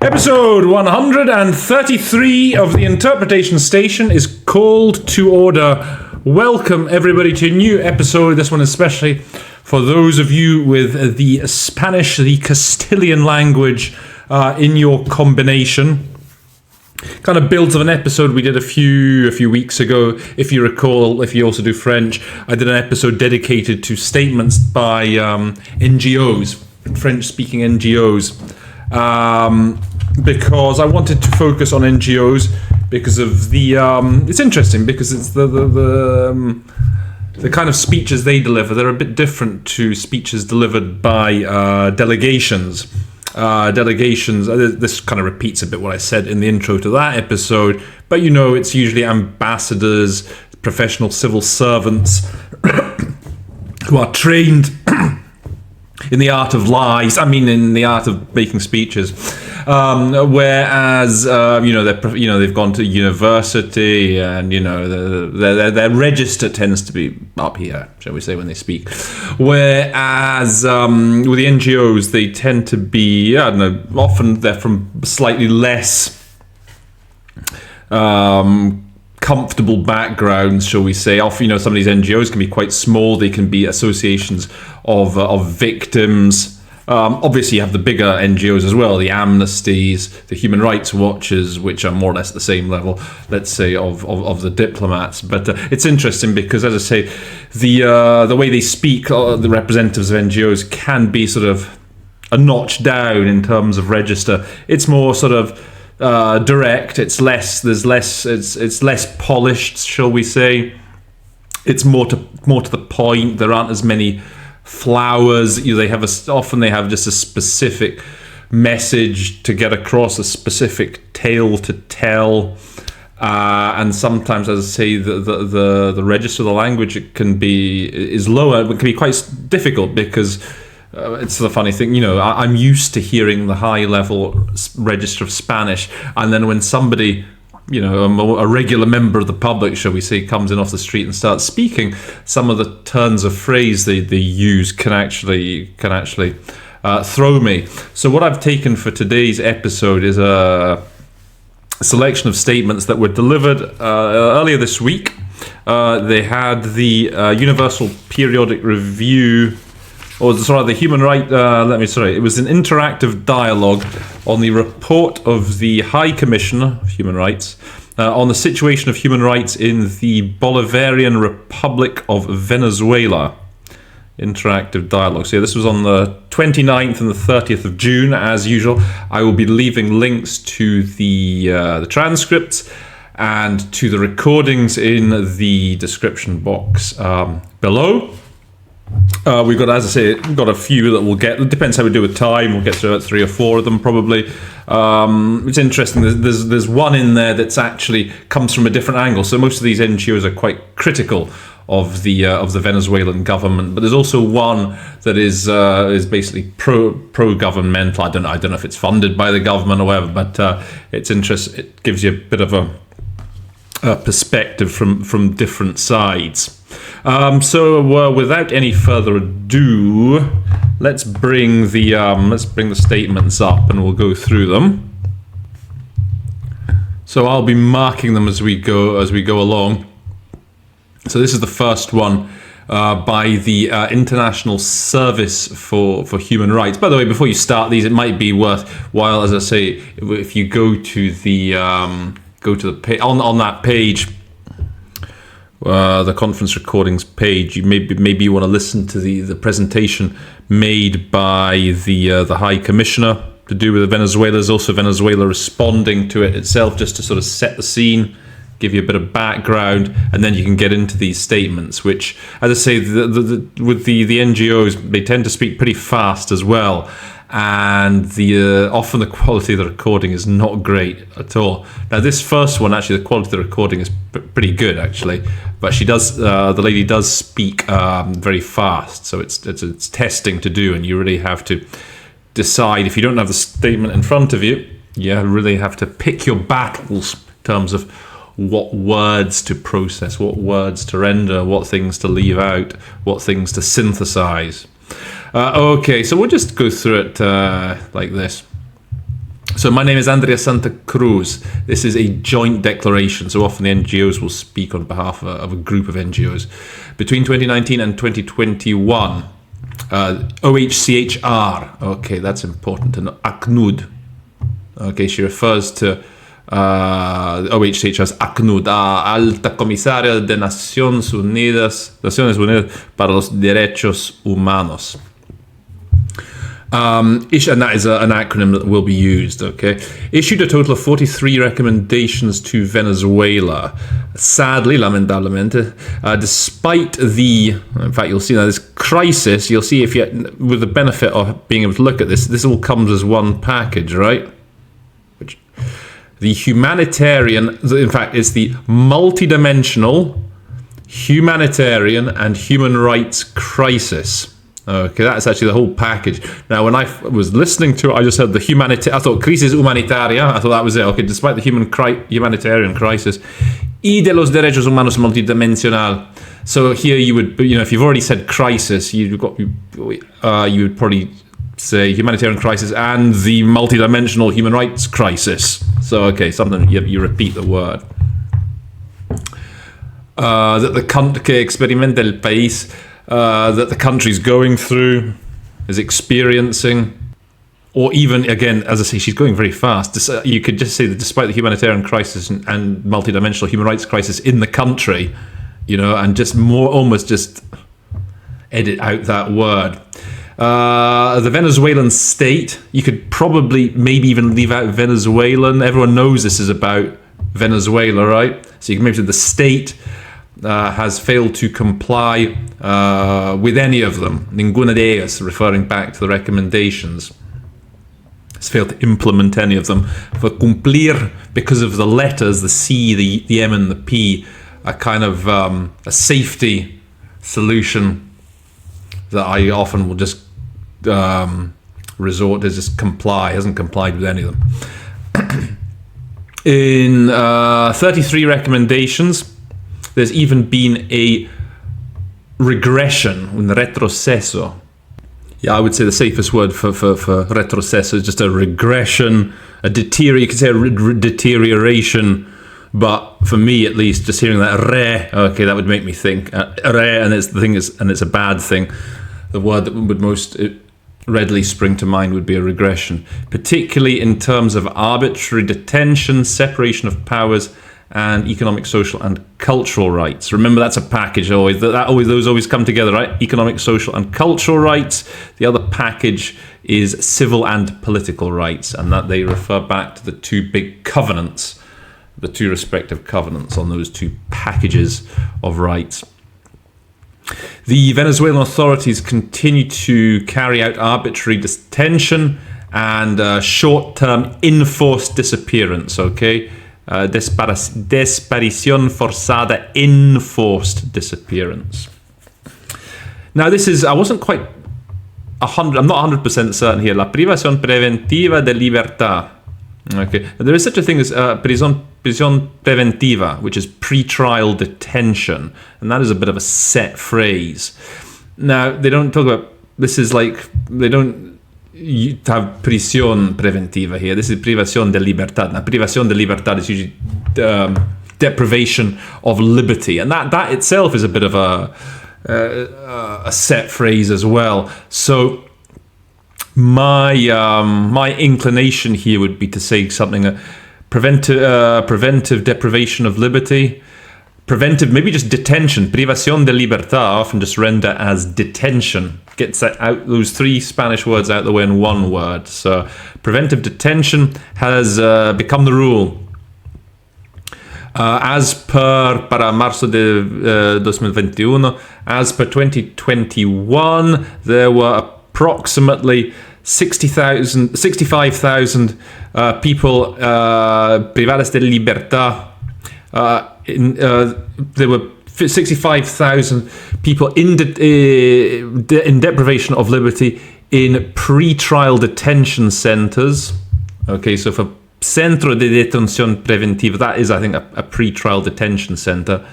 Episode 133 of the Interpretation Station is called to order. Welcome everybody to a new episode, this one especially for those of you with the Spanish, the Castilian language in your combination. Kind of builds of an episode we did a few weeks ago. If you recall, if you also do French, I did an episode dedicated to statements by NGOs, French-speaking NGOs. Because I wanted to focus on NGOs because of the it's interesting because it's the kind of speeches they deliver. They're a bit different to speeches delivered by delegations. This kind of repeats a bit what I said in the intro to that episode, but you know, it's usually ambassadors, professional civil servants who are trained in the art of lies. I mean, in the art of making speeches. Whereas they've gone to university, and their register tends to be up here, shall we say, when they speak. Whereas with the NGOs, they tend to be, often they're from slightly less comfortable backgrounds, shall we say. Often, some of these NGOs can be quite small. They can be associations of victims. Obviously, you have the bigger NGOs as well, the Amnesties, the Human Rights Watchers, which are more or less at the same level, let's say, of the diplomats. But it's interesting because, as I say, the way they speak, the representatives of NGOs can be sort of a notch down in terms of register. It's more sort of direct. It's less polished, shall we say. It's more to the point. There aren't as many flowers. They have often just a specific message to get across, a specific tale to tell, and sometimes, as I say, the register of the language is lower. It can be quite difficult because it's the funny thing. I'm used to hearing the high level register of Spanish, and then when somebody, a regular member of the public, shall we say, comes in off the street and starts speaking, some of the turns of phrase they use can actually throw me. So what I've taken for today's episode is a selection of statements that were delivered earlier this week. They had the Universal Periodic Review, the Human Rights. It was an interactive dialogue on the report of the High Commissioner of Human Rights on the situation of human rights in the Bolivarian Republic of Venezuela. Interactive dialogue. So this was on the 29th and the 30th of June, as usual. I will be leaving links to the transcripts and to the recordings in the description box below. We've got, as I say, a few that we'll get. It depends how we do with time. We'll get through about 3 or 4 of them probably. It's interesting. There's one in there that's actually comes from a different angle. So most of these NGOs are quite critical of the Venezuelan government, but there's also one that is basically pro-governmental. I don't know if it's funded by the government or whatever, but it's interesting. It gives you a bit of a perspective from different sides. So without any further ado, let's bring the statements up and we'll go through them. So I'll be marking them as we go along. So this is the first one by the International Service for Human Rights. By the way, before you start these, it might be worthwhile, as I say, if you go to the page on that page. The conference recordings page. You maybe you want to listen to the presentation made by the High Commissioner to do with Venezuela. There's also Venezuela responding to it itself, just to sort of set the scene, give you a bit of background, and then you can get into these statements. Which, as I say, with the NGOs, they tend to speak pretty fast as well. And often the quality of the recording is not great at all. Now, this first one, actually, the quality of the recording is pretty good, actually. But the lady does speak very fast, so it's testing to do, and you really have to decide. If you don't have the statement in front of you, you really have to pick your battles in terms of what words to process, what words to render, what things to leave out, what things to synthesize. Okay, so we'll just go through it like this. So my name is Andrea Santa Cruz. This is a joint declaration. So often the NGOs will speak on behalf of a group of NGOs. Between 2019 and 2021, OHCHR, okay, that's important to know, ACNUD, okay, she refers to OHCHR as ACNUD, Alta Comisaria de Naciones Unidas para los Derechos Humanos. And that is an acronym that will be used, okay? Issued a total of 43 recommendations to Venezuela. Sadly, lamentablemente, despite in fact, you'll see now this crisis, you'll see with the benefit of being able to look at this all comes as one package, right? The humanitarian, in fact, it's the multidimensional humanitarian and human rights crisis. Okay, that's actually the whole package. Now, when I was listening to it, I just heard the I thought crisis humanitaria. I thought that was it. Okay, despite the humanitarian crisis, y de los derechos humanos multidimensional. So here you would, if you've already said crisis, you would probably say humanitarian crisis and the multidimensional human rights crisis. So okay, something you repeat the word. That the country que experimenta el país. That the country's going through, is experiencing, or even, again, as I say, she's going very fast. You could just say that despite the humanitarian crisis and multidimensional human rights crisis in the country, and just almost just edit out that word. The Venezuelan state, you could probably maybe even leave out Venezuelan. Everyone knows this is about Venezuela, right? So you can maybe say the state has failed to comply with any of them. Ninguna de ellas, referring back to the recommendations. Has failed to implement any of them. For cumplir, because of the letters, the C, the M and the P, a kind of a safety solution that I often will just resort to just comply. Hasn't complied with any of them. In 33 recommendations, there's even been a regression, un retroceso. Yeah, I would say the safest word for retroceso is just a regression, you could say a deterioration, but for me at least, just hearing that okay, that would make me think and it's a bad thing. The word that would most readily spring to mind would be a regression, particularly in terms of arbitrary detention, separation of powers, and economic, social, and cultural rights. Remember, that's a package always. Those always come together, right? Economic, social, and cultural rights. The other package is civil and political rights, and that they refer back to the two big covenants, the two respective covenants on those two packages of rights. The Venezuelan authorities continue to carry out arbitrary detention and short-term enforced disappearance, okay? Desaparición forzada, enforced disappearance. Now this is, I wasn't quite I'm not 100% certain here. La privación preventiva de libertad. Okay, there is such a thing as prisión preventiva, which is pre-trial detention, and that is a bit of a set phrase. Now they don't talk about, this is like, they don't have prisión preventiva here. This is privación de libertad. Now, privación de libertad is usually deprivation of liberty, and that itself is a bit of a set phrase as well. So my inclination here would be to say something preventive deprivation of liberty. Preventive, maybe just detention. Privación de libertad, often just render as detention. Gets out those three Spanish words out the way in one word. So preventive detention has become the rule. As per para marzo de 2021, as per 2021, there were approximately 65,000 people privadas de libertad. There were 65,000 people in deprivation of liberty in pre-trial detention centres. Okay, so for Centro de Detención Preventiva, that is, I think, a pre-trial detention centre.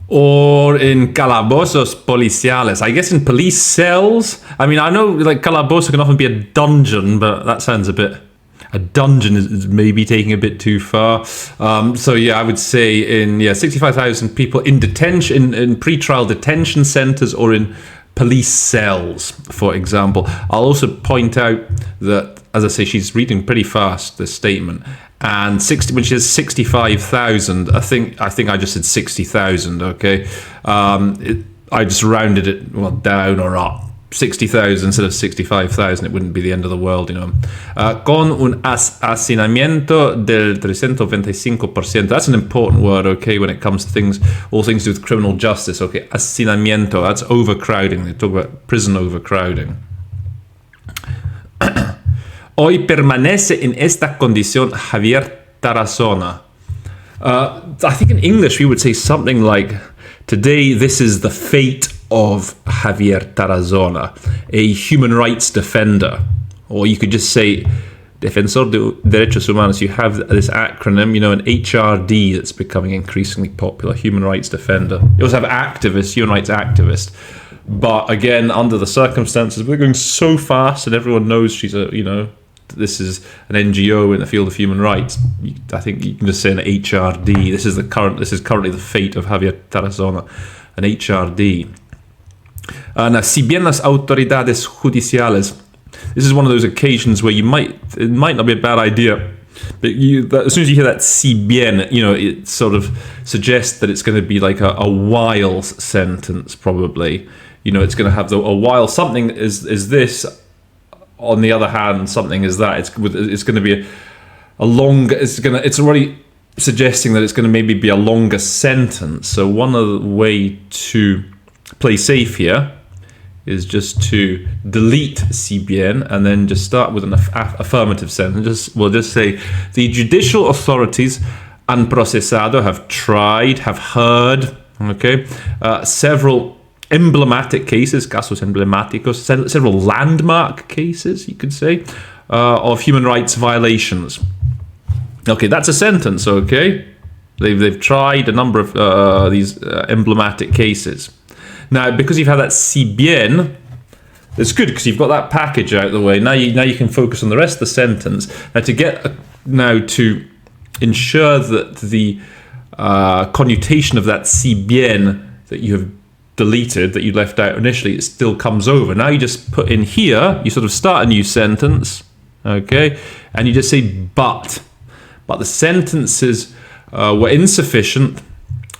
Or in calabozos policiales, I guess in police cells. I mean, I know like calabozo can often be a dungeon, but that sounds a bit... A dungeon is maybe taking a bit too far. So yeah, I would say 65,000 people in detention, in pre-trial detention centres or in police cells, for example. I'll also point out that, as I say, she's reading pretty fast, this statement. And when she says 65,000, I think I just said 60,000, okay? I just rounded it, down or up. 60,000 instead of 65,000, it wouldn't be the end of the world, you know. Con un hacinamiento del 325%. That's an important word, okay, when it comes to all things to do with criminal justice, okay. Hacinamiento, that's overcrowding. They talk about prison overcrowding. Hoy permanece en esta condición Javier Tarazona. I think in English we would say something like, today this is the fate of Javier Tarazona, a human rights defender. Or you could just say Defensor de Derechos Humanos. You have this acronym, you know, an HRD that's becoming increasingly popular, human rights defender. You also have activist, human rights activist. But again, under the circumstances, we're going so fast and everyone knows she's this is an NGO in the field of human rights. I think you can just say an HRD. This is currently the fate of Javier Tarazona, an HRD. Now, si bien las autoridades judiciales, this is one of those occasions where it might not be a bad idea, but as soon as you hear that si bien, you know, it sort of suggests that it's going to be like a while sentence, probably. You know, it's going to have a while. Something is this. On the other hand, something is that. It's going to be a long. It's already suggesting that it's going to maybe be a longer sentence. So one other way to play safe here is just to delete si bien and then just start with an affirmative sentence. We'll just say the judicial authorities han procesado, have tried, have heard, okay, several emblematic cases, casos emblemáticos, several landmark cases, you could say, of human rights violations. Okay, that's a sentence, okay? They've tried a number of these emblematic cases. Now, because you've had that si bien, it's good because you've got that package out of the way. Now you can focus on the rest of the sentence. Now to ensure that the connotation of that si bien that you have deleted, that you left out initially, it still comes over. Now you just put in here, you sort of start a new sentence, okay, and you just say but the sentences were insufficient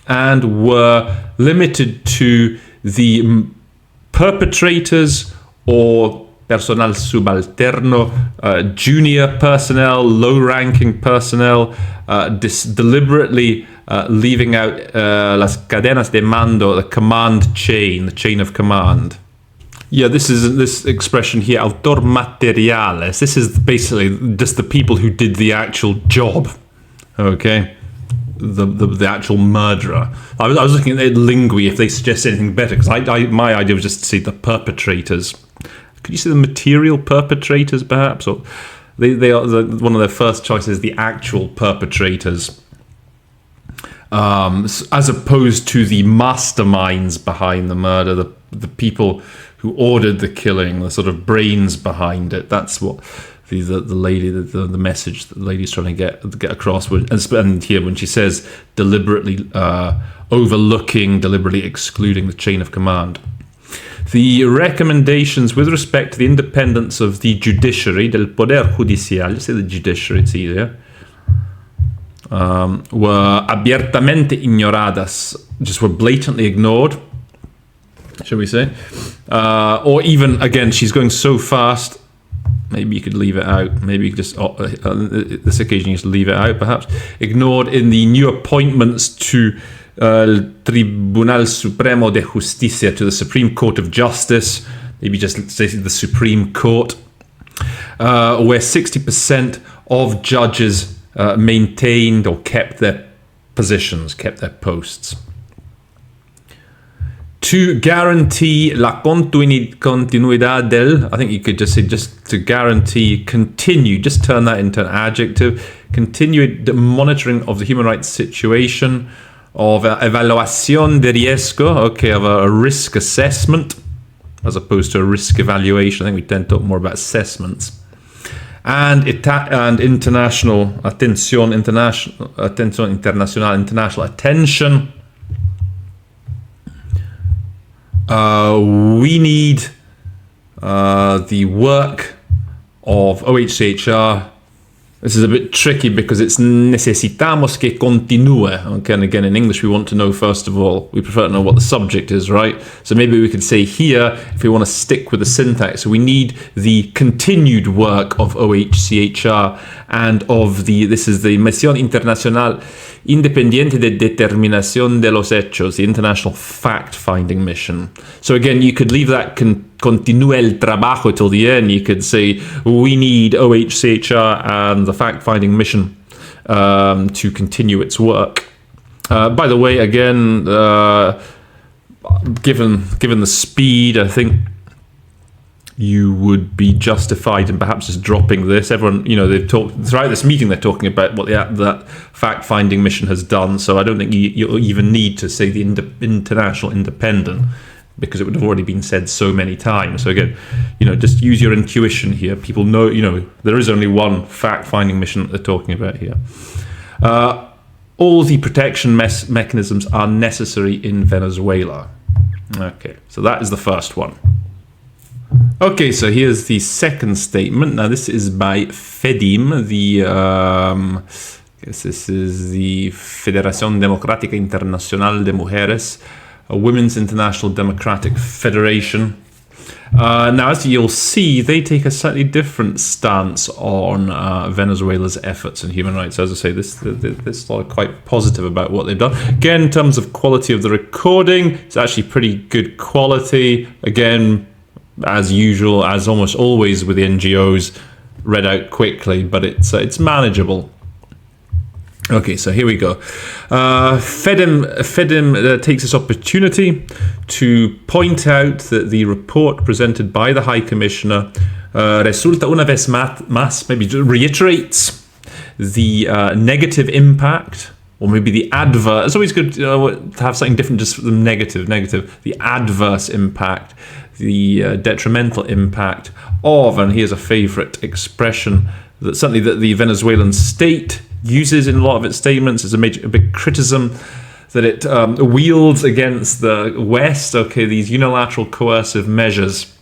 and were limited to the perpetrators or personal subalterno, junior personnel, low-ranking personnel, deliberately leaving out las cadenas de mando, the command chain, the chain of command. Yeah, this expression here, autor materiales. This is basically just the people who did the actual job. Okay, the actual murderer. I was looking at Lingui if they suggest anything better, because my idea was just to see the perpetrators. Could you see the material perpetrators, perhaps? Or they are one of their first choices, the actual perpetrators, as opposed to the masterminds behind the murder, the people who ordered the killing, the sort of brains behind it. That's what the message that the lady's trying to get across. And here, when she says deliberately overlooking, deliberately excluding the chain of command. The recommendations with respect to the independence of the judiciary, del poder judicial, just say the judiciary, it's easier, were abiertamente ignoradas, just were blatantly ignored, shall we say? Or even, again, she's going so fast, maybe you could leave it out. Maybe you could just, this occasion, you just leave it out, perhaps. Ignored in the new appointments to Tribunal Supremo de Justicia, to the Supreme Court of Justice, maybe just say the Supreme Court, where 60% of judges maintained or kept their positions, kept their posts. To guarantee la continuidad del, I think you could just say, just to guarantee, continue, just turn that into an adjective, continued monitoring of the human rights situation, of evaluación de riesgo, okay, of a risk assessment, as opposed to a risk evaluation. I think we tend to talk more about assessments. and international attention, international attention. We need the work of OHCHR. This is a bit tricky because it's necesitamos que continúe. Okay, and again, in English, we want to know, first of all, we prefer to know what the subject is, right? So maybe we could say here, if we want to stick with the syntax, so we need the continued work of OHCHR and of this is the Misión Internacional Independiente de Determinación de los Hechos, the International Fact-Finding Mission. So again, you could leave that continúe el trabajo till the end. You could say, we need OHCHR and the fact-finding mission to continue its work. By the way, again, given the speed, I think you would be justified in perhaps just dropping this. Everyone, they've talked throughout this meeting, they're talking about what that fact-finding mission has done. So I don't think you even need to say the international independent, because it would have already been said so many times. So again, just use your intuition here. People know, there is only one fact-finding mission that they're talking about here. All the protection mechanisms are necessary in Venezuela. Okay, so that is the first one. Okay, so here's the second statement. Now this is by FEDIM, this is the Federación Democrática Internacional de Mujeres, a Women's International Democratic Federation. Now, as you'll see, they take a slightly different stance on Venezuela's efforts in human rights. As I say, this are quite positive about what they've done. Again, in terms of quality of the recording, it's actually pretty good quality. Again, as usual, as almost always with the NGOs, read out quickly, but it's manageable. Okay, so here we go. FEDIM takes this opportunity to point out that the report presented by the High Commissioner resulta una vez más, maybe reiterates the negative impact, or maybe the adverse. It's always good to have something different, just for the negative. The adverse impact, the detrimental impact of, and here's a favorite expression that certainly that the Venezuelan state uses in a lot of its statements. Is a big criticism that it wields against the West. Okay, these unilateral coercive measures,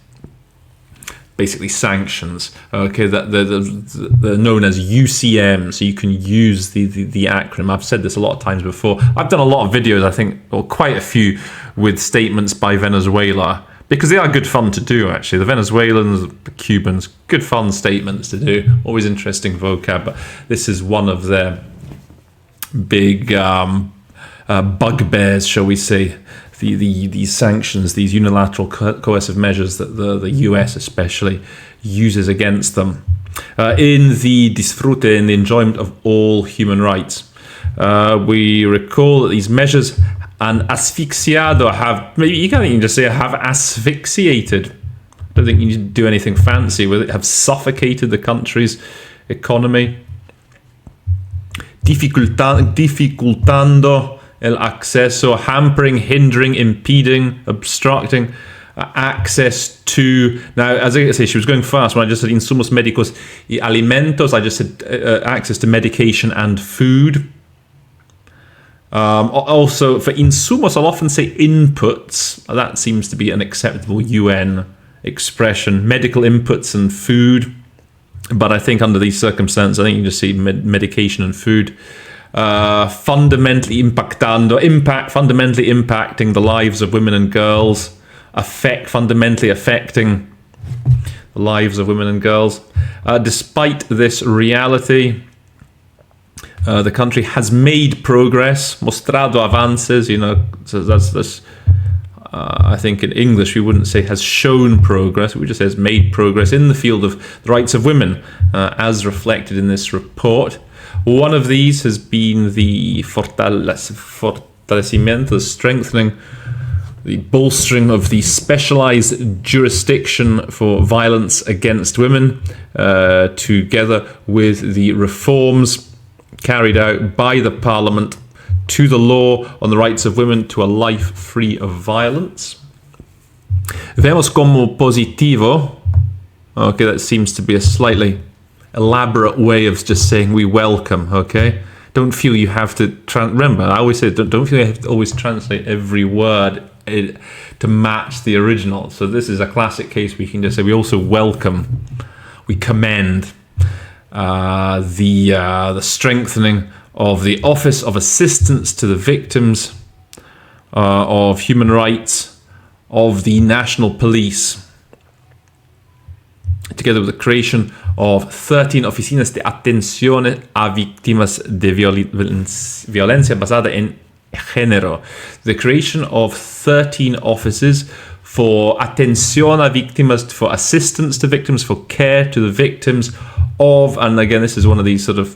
basically sanctions. Okay, that they're known as UCM. So you can use the acronym. I've said this a lot of times before. I've done a lot of videos, I think, or quite a few, with statements by Venezuela, because they are good fun to do, actually. The Venezuelans, the Cubans, good fun statements to do. Always interesting vocab, but this is one of their big bugbears, shall we say. These sanctions, these unilateral coercive measures that the US especially uses against them. In the disfrute, in the enjoyment of all human rights. We recall that these measures and asphyxiado maybe you can't even just say have asphyxiated. I don't think you need to do anything fancy with it. Have suffocated the country's economy. Dificultando el acceso, hampering, hindering, impeding, obstructing access to. Now, as I say, she was going fast when I just said insumos médicos y alimentos. I just said access to medication and food. Also, for insumos, I'll often say inputs. That seems to be an acceptable UN expression. Medical inputs and food. But I think under these circumstances, I think you just see medication and food. Fundamentally impacting the lives of women and girls. Fundamentally affecting the lives of women and girls. Despite this reality, the country has made progress, mostrado avances, so that's I think in English we wouldn't say has shown progress, we just say has made progress in the field of the rights of women, as reflected in this report. One of these has been the fortalecimiento, the strengthening, the bolstering of the specialized jurisdiction for violence against women, together with the reforms carried out by the Parliament to the law on the rights of women to a life free of violence. Vemos como positivo. Okay, that seems to be a slightly elaborate way of just saying we welcome, okay? Don't feel you have to, remember, I always say, don't feel you have to always translate every word to match the original. So this is a classic case where you can just say we also welcome, we commend the strengthening of the Office of Assistance to the Victims of Human Rights of the National Police, together with the creation of 13 oficinas de atención a víctimas de violencia basada en género. The creation of 13 offices for atención a víctimas, for assistance to victims, for care to the victims of, and again, this is one of these sort of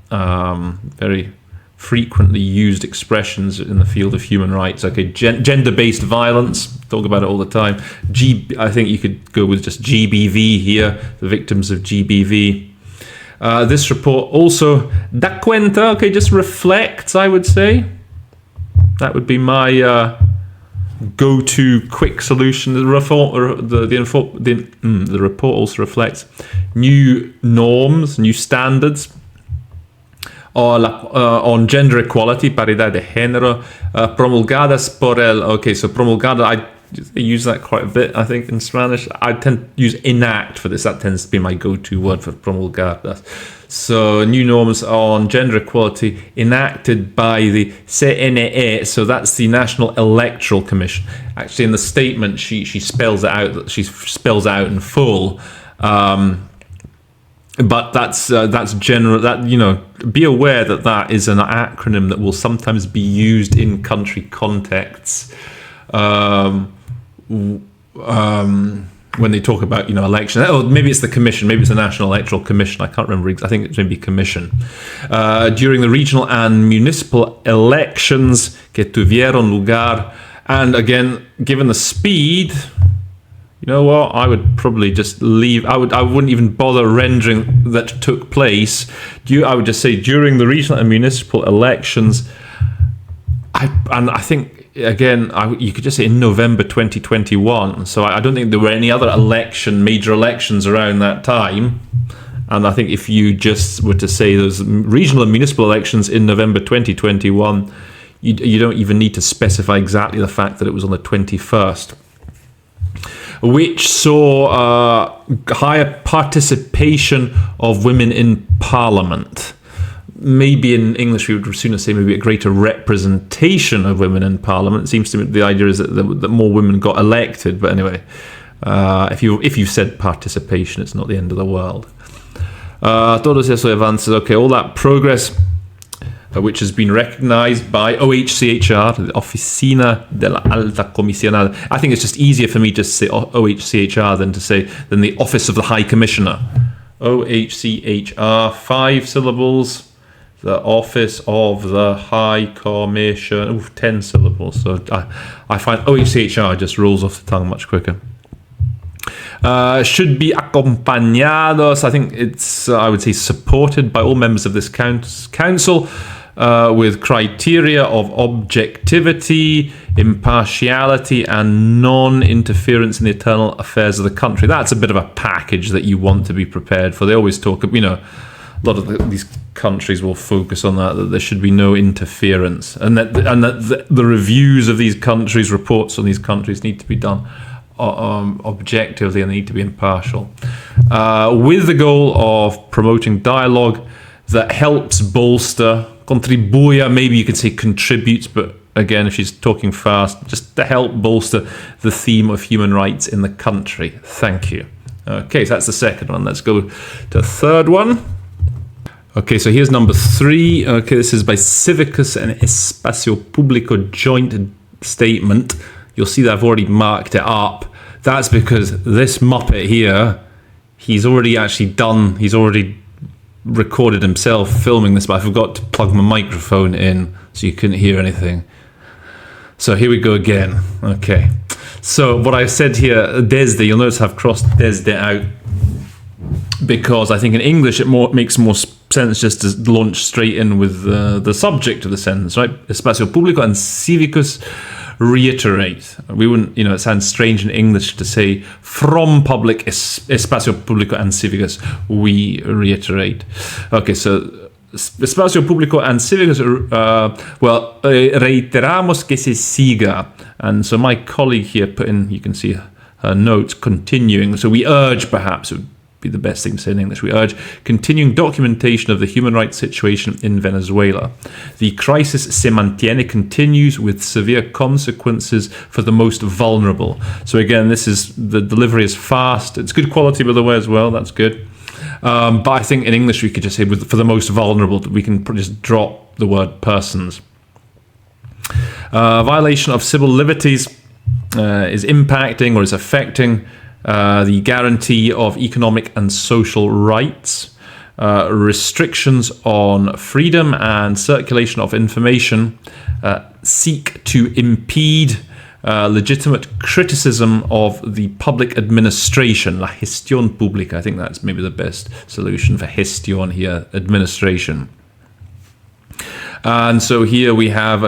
very frequently used expressions in the field of human rights. Okay, gender-based violence, talk about it all the time. I think you could go with just GBV here, the victims of GBV. This report also da cuenta, okay, just reflects, I would say. That would be my go-to quick solution. The report also reflects new norms, new standards on gender equality, paridad de género, promulgadas por el, okay, so promulgada, I use that quite a bit, I think, in Spanish. I tend to use enact for this. That tends to be my go-to word for promulgadas. So new norms on gender equality enacted by the CNE, so that's the National Electoral Commission. Actually, in the statement, she spells it out. She spells it out in full. But that's general. That, you know, be aware that that is an acronym that will sometimes be used in country contexts when they talk about, you know, election. Oh, maybe it's the commission. Maybe it's the National Electoral Commission. I can't remember. I think it's maybe commission. During the regional and municipal elections que tuvieron lugar, and again, given the speed, you know what? I would probably just leave. I wouldn't even bother rendering that took place. I would just say during the regional and municipal elections. I think again, you could just say in November 2021. So I don't think there were any other major elections around that time. And I think if you just were to say those regional and municipal elections in November 2021, you don't even need to specify exactly the fact that it was on the 21st. Which saw higher participation of women in Parliament. Maybe in English we would sooner say maybe a greater representation of women in Parliament. It seems to me the idea is that more women got elected. But anyway, if you've said participation, it's not the end of the world. Todos esos avances, okay, all that progress, which has been recognised by OHCHR, the Oficina de la Alta Comisionada. I think it's just easier for me to say OHCHR than the Office of the High Commissioner. OHCHR, 5 syllables. The Office of the High Commission, 10 syllables. So I find OHCHR just rolls off the tongue much quicker. Should be acompañados. I think it's, I would say, supported by all members of this council with criteria of objectivity, impartiality, and non-interference in the internal affairs of the country. That's a bit of a package that you want to be prepared for. They always talk, you know, a lot of these countries will focus on that there should be no interference, and that the reviews of these countries, reports on these countries, need to be done objectively, and they need to be impartial, with the goal of promoting dialogue that helps bolster, contribuya, maybe you could say contributes, but again, if she's talking fast, just to help bolster the theme of human rights in the country. Thank you. Okay, so that's the second one. Let's go to the third one. Okay, so here's number 3. Okay, this is by Civicus and Espacio Público joint statement. You'll see that I've already marked it up. That's because this Muppet here, he's already recorded himself filming this, but I forgot to plug my microphone in so you couldn't hear anything. So here we go again. Okay. So what I've said here, desde, you'll notice I've crossed desde out, because I think in English it makes more sense just to launch straight in with the subject of the sentence, right? Espacio Público and Cívicos reiterate. We wouldn't, it sounds strange in English to say from public espacio público and cívicos, we reiterate. Okay, so espacio público and cívicos, reiteramos que se siga. And so my colleague here put in, you can see her notes, continuing. So we urge, perhaps, it would be the best thing to say in English, we urge continuing documentation of the human rights situation in Venezuela. The crisis se mantiene, continues, with severe consequences for the most vulnerable. So again, the delivery is fast. It's good quality, by the way, as well. That's good. But I think in English we could just say for the most vulnerable, we can just drop the word persons. Violation of civil liberties is impacting or is affecting the guarantee of economic and social rights. Restrictions on freedom and circulation of information seek to impede legitimate criticism of the public administration, la gestión pública. I think that's maybe the best solution for gestión here, administration. And so here we have,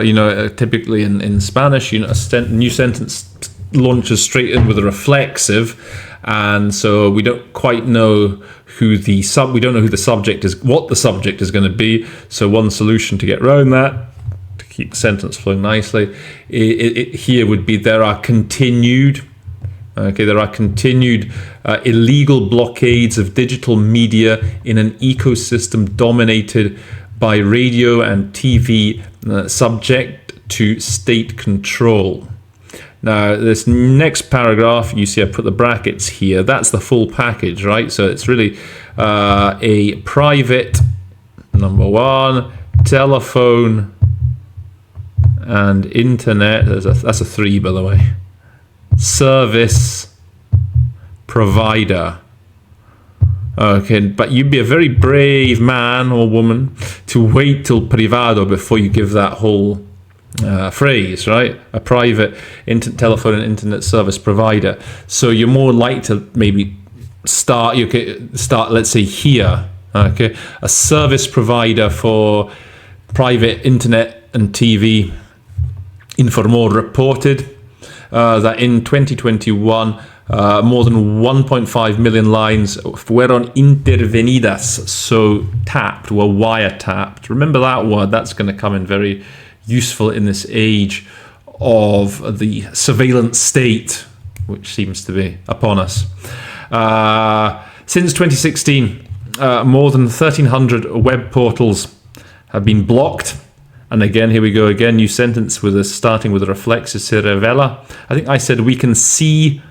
typically in Spanish, a new sentence launches straight in with a reflexive, and so we don't quite know who the subject is, what the subject is going to be. So one solution to get around that, to keep the sentence flowing nicely, here would be there are continued illegal blockades of digital media in an ecosystem dominated by radio and TV, subject to state control. Now, this next paragraph, you see I put the brackets here, that's the full package, right? So it's really a private, number one, telephone and internet, that's a 3, by the way, service provider. Okay, but you'd be a very brave man or woman to wait till privado before you give that whole phrase, right? A private telephone and internet service provider. So you're more likely to maybe start, let's say here, okay, a service provider for private internet and TV informó reported that in 2021, more than 1.5 million lines fueron intervenidas, so tapped, were wiretapped. Remember that word, that's going to come in very useful in this age of the surveillance state, which seems to be upon us. Since 2016, more than 1,300 web portals have been blocked. And again, here we go again, new sentence starting with a reflexive se revela. I think I said we can see,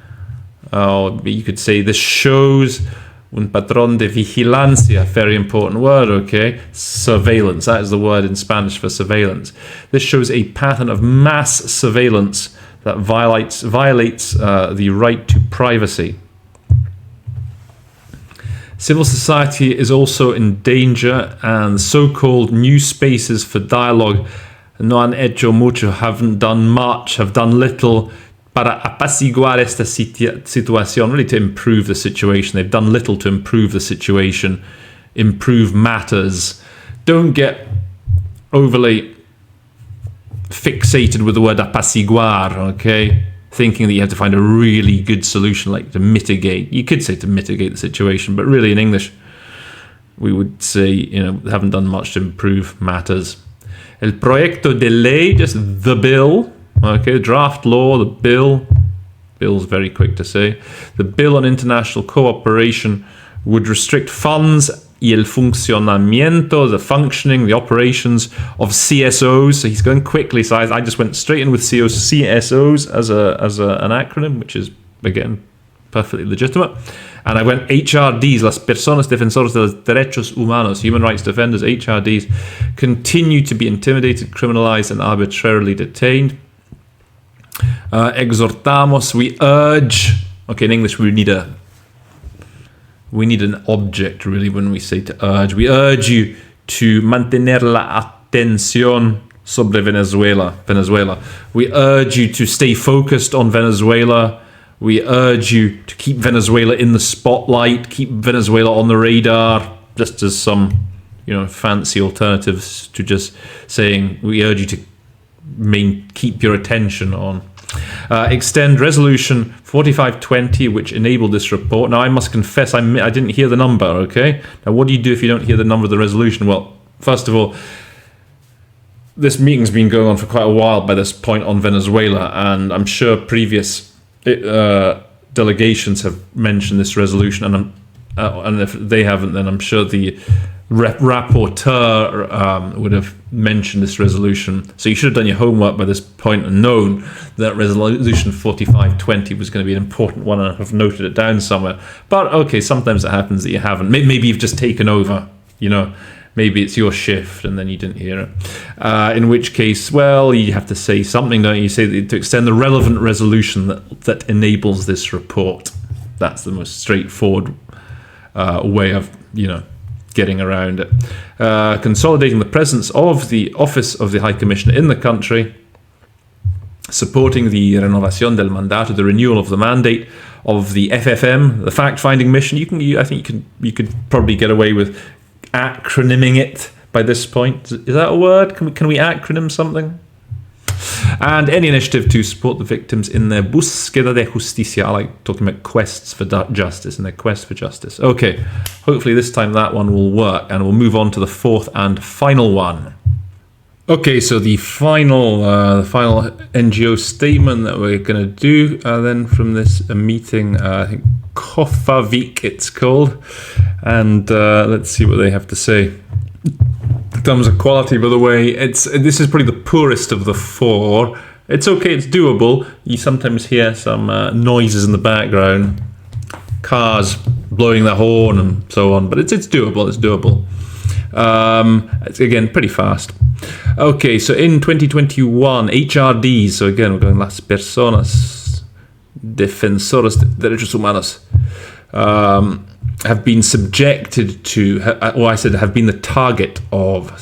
you could say this shows un patrón de vigilancia, very important word, okay? Surveillance, that is the word in Spanish for surveillance. This shows a pattern of mass surveillance that violates the right to privacy. Civil society is also in danger, and so-called new spaces for dialogue no han hecho mucho, haven't done much, have done little para apaciguar esta situación, really to improve the situation. They've done little to improve the situation, improve matters. Don't get overly fixated with the word apaciguar, okay? Thinking that you have to find a really good solution, like to mitigate. You could say to mitigate the situation, but really in English, we would say, haven't done much to improve matters. El proyecto de ley, just the bill, okay, draft law, the bill. Bill's very quick to say. The bill on international cooperation would restrict funds y el funcionamiento, the functioning, the operations of CSOs. So he's going quickly. So I just went straight in with CSOs as an acronym, which is, again, perfectly legitimate. And I went HRDs, las personas defensoras de los derechos humanos, human rights defenders, HRDs, continue to be intimidated, criminalized, and arbitrarily detained. Exhortamos, we urge. Okay, in English we need an object, really, when we say to urge. We urge you to mantener la atención sobre Venezuela. We urge you to stay focused on Venezuela. We urge you to keep Venezuela in the spotlight, keep Venezuela on the radar, just as some, fancy alternatives to just saying we urge you to keep your attention on. Extend Resolution 4520, which enabled this report. Now, I must confess, I didn't hear the number, okay? Now, what do you do if you don't hear the number of the resolution? Well, first of all, this meeting's been going on for quite a while by this point on Venezuela, and I'm sure previous delegations have mentioned this resolution, and if they haven't, then I'm sure the rapporteur would have mentioned this resolution. So you should have done your homework by this point and known that resolution 4520 was going to be an important one, and have noted it down somewhere. But okay, sometimes it happens that you haven't. Maybe you've just taken over, maybe it's your shift and then you didn't hear it. In which case, well, you have to say something, don't you? You say to extend the relevant resolution that enables this report. That's the most straightforward way of, getting around it. Consolidating the presence of the Office of the High Commissioner in the country, supporting the renovación del mandato, the renewal of the mandate of the FFM, the fact-finding mission. I think you could probably get away with acronyming it by this point. Is that a word? Can we acronym something? And any initiative to support the victims in their búsqueda de justicia. I like talking about quests for justice, and their quest for justice. Okay, hopefully this time that one will work, and we'll move on to the fourth and final one. Okay, so the final NGO statement that we're going to do then from this meeting, I think Kofavik it's called, and let's see what they have to say. In terms of quality, by the way, this is probably the poorest of the four. It's okay, it's doable. You sometimes hear some noises in the background, cars blowing their horn and so on, but it's doable. It's doable. It's again pretty fast. Okay, so in 2021, HRDs. So again, we're going las personas defensoras de derechos humanos. Have been subjected to, have been the target of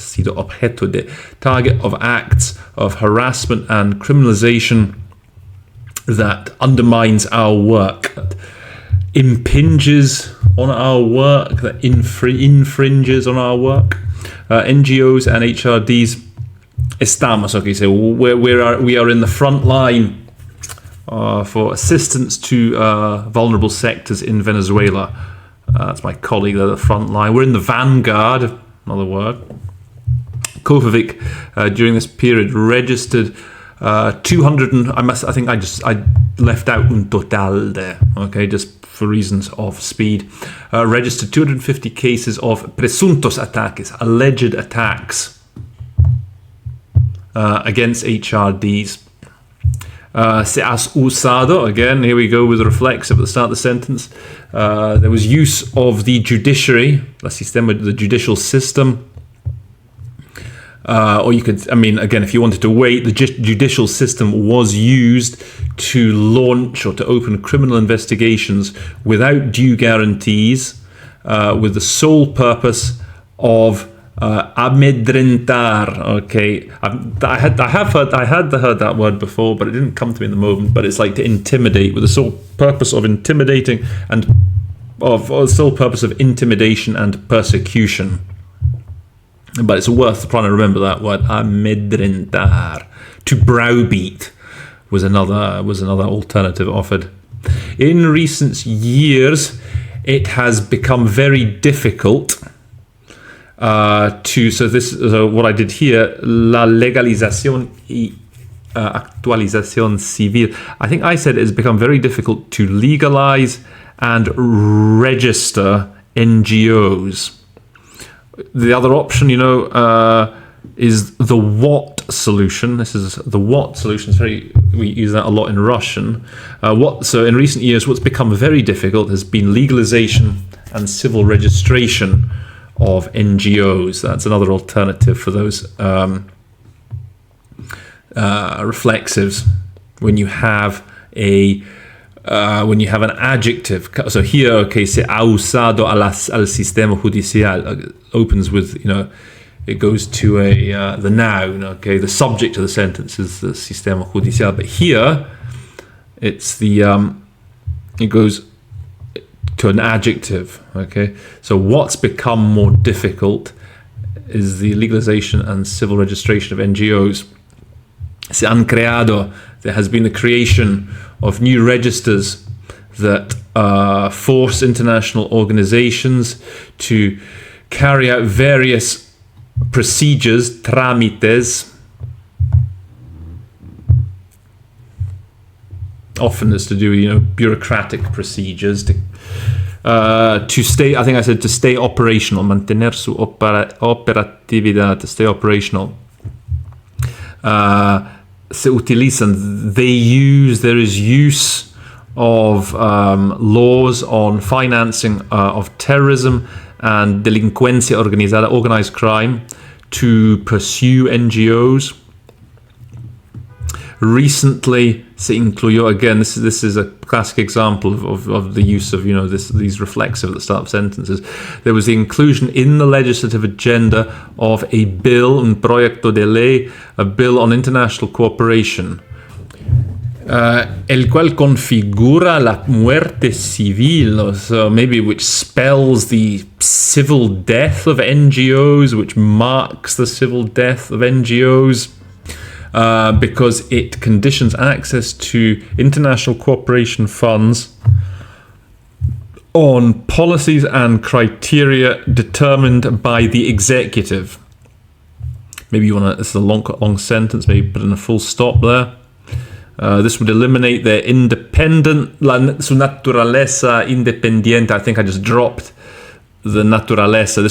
acts of harassment and criminalization that undermines our work, that impinges on our work, that infringes on our work. NGOs and HRDs estamos, okay, so we are in the front line for assistance to vulnerable sectors in Venezuela. That's my colleague there at the front line. We're in the vanguard, another word. Kofovic, during this period, registered 200 and I left out un total there, okay, just for reasons of speed. Registered 250 cases of presuntos ataques, alleged attacks against HRDs. Se has usado, again, here we go with the reflexive at the start of the sentence. There was use of the judiciary, the judicial system. Or you could, again, if you wanted to wait, the judicial system was used to launch or to open criminal investigations without due guarantees, with the sole purpose of amedrentar. Okay, I had heard that word before, but it didn't come to me in the moment. But it's like to intimidate, with the sole purpose of intimidating and sole purpose of intimidation and persecution. But it's worth trying to remember that word, amedrentar. To browbeat was another alternative offered. In recent years, it has become very difficult. So what I did here, la legalización y actualización civil. I think I said it has become very difficult to legalize and register NGOs. The other option, is the what solution. This is the what solution. We use that a lot in Russian. So in recent years, what's become very difficult has been legalization and civil registration of NGOs. That's another alternative for those reflexives. When you have an adjective, so here, okay, se ha usado al sistema judicial, opens with, it goes to the noun, okay, the subject of the sentence is the sistema judicial, but here it's it goes to an adjective, okay. So what's become more difficult is the legalization and civil registration of NGOs. Se han creado, there has been the creation of new registers that force international organizations to carry out various procedures, trámites. Often it's to do with, bureaucratic procedures to stay, I think I said to stay operational, mantener su operatividad, to stay operational. Se utilizan, there is use of laws on financing of terrorism and delincuencia organizada, organized crime, to pursue NGOs. Recently, se incluyó, again, this is a classic example of the use of these reflexive at the start of sentences. There was the inclusion in the legislative agenda of a bill, un proyecto de ley, a bill on international cooperation, el cual configura la muerte civil, so maybe which spells the civil death of NGOs, which marks the civil death of NGOs. Because it conditions access to international cooperation funds on policies and criteria determined by the executive. Maybe this is a long sentence, maybe put in a full stop there. This would eliminate their su naturaleza independiente. I think I just dropped the naturaleza.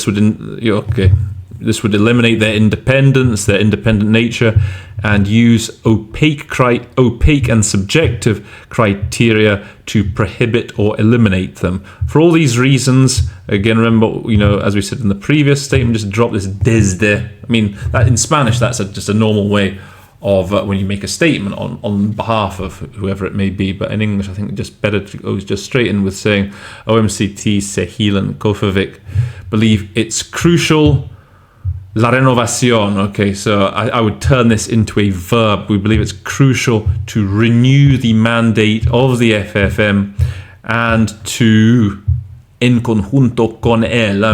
This would eliminate their independence, their independent nature, and use opaque and subjective criteria to prohibit or eliminate them. For all these reasons, again, remember, as we said in the previous statement, just drop this desde. I mean, that in Spanish, that's just a normal way of when you make a statement on behalf of whoever it may be. But in English, I think it's just better to go just straight in with saying OMCT, Sehil and Kofovic believe it's crucial. La renovación, okay, so I would turn this into a verb. We believe it's crucial to renew the mandate of the FFM and to, en conjunto con él,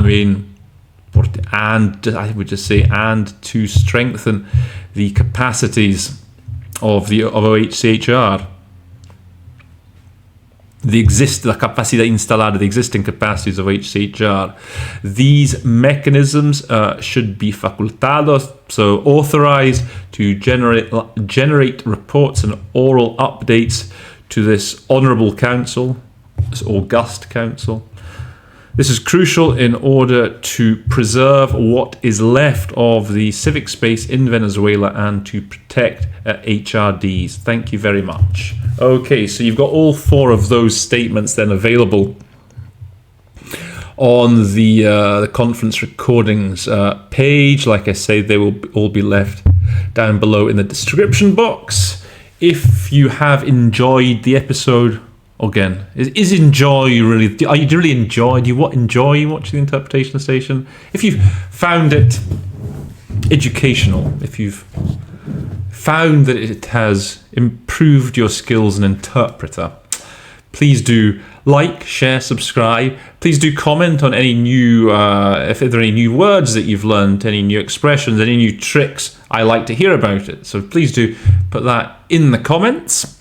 I would just say, and to strengthen the capacities of OHCHR. La capacidad instalada, the existing capacities of HCHR. These mechanisms should be facultados, so authorized to generate reports and oral updates to this honorable council, this august council. This is crucial in order to preserve what is left of the civic space in Venezuela and to protect HRDs. Thank you very much. Okay, so you've got all four of those statements then available on the conference recordings page. Like I say, they will all be left down below in the description box. If you have enjoyed the episode, again, is enjoy really? Do you really enjoy? Do you enjoy watching the interpretation station? If you've found it educational, if you've found that it has improved your skills as an interpreter, please do like, share, subscribe. Please do comment on any new, if there are any new words that you've learned, any new expressions, any new tricks. I like to hear about it. So please do put that in the comments.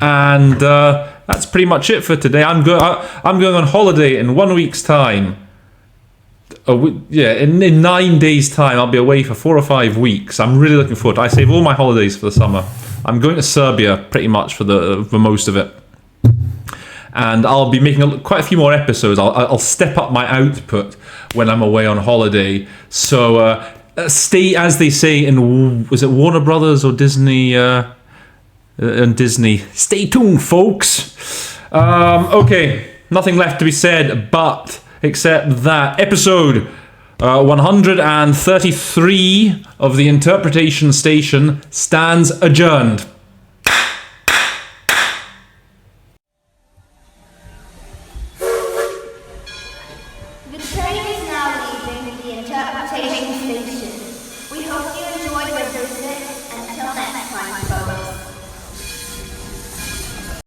And that's pretty much it for today. I'm going on holiday in 1 week's time. In 9 days' time, I'll be away for 4 or 5 weeks. I'm really looking forward to it. I save all my holidays for the summer. I'm going to Serbia pretty much for most of it. And I'll be making quite a few more episodes. I'll step up my output when I'm away on holiday. So stay, as they say in, was it Warner Brothers or Disney? And Disney. Stay tuned, folks. Okay, nothing left to be said, but except that episode 133 of the Interpretation Station stands adjourned. The train is now leaving the Interpretation Station.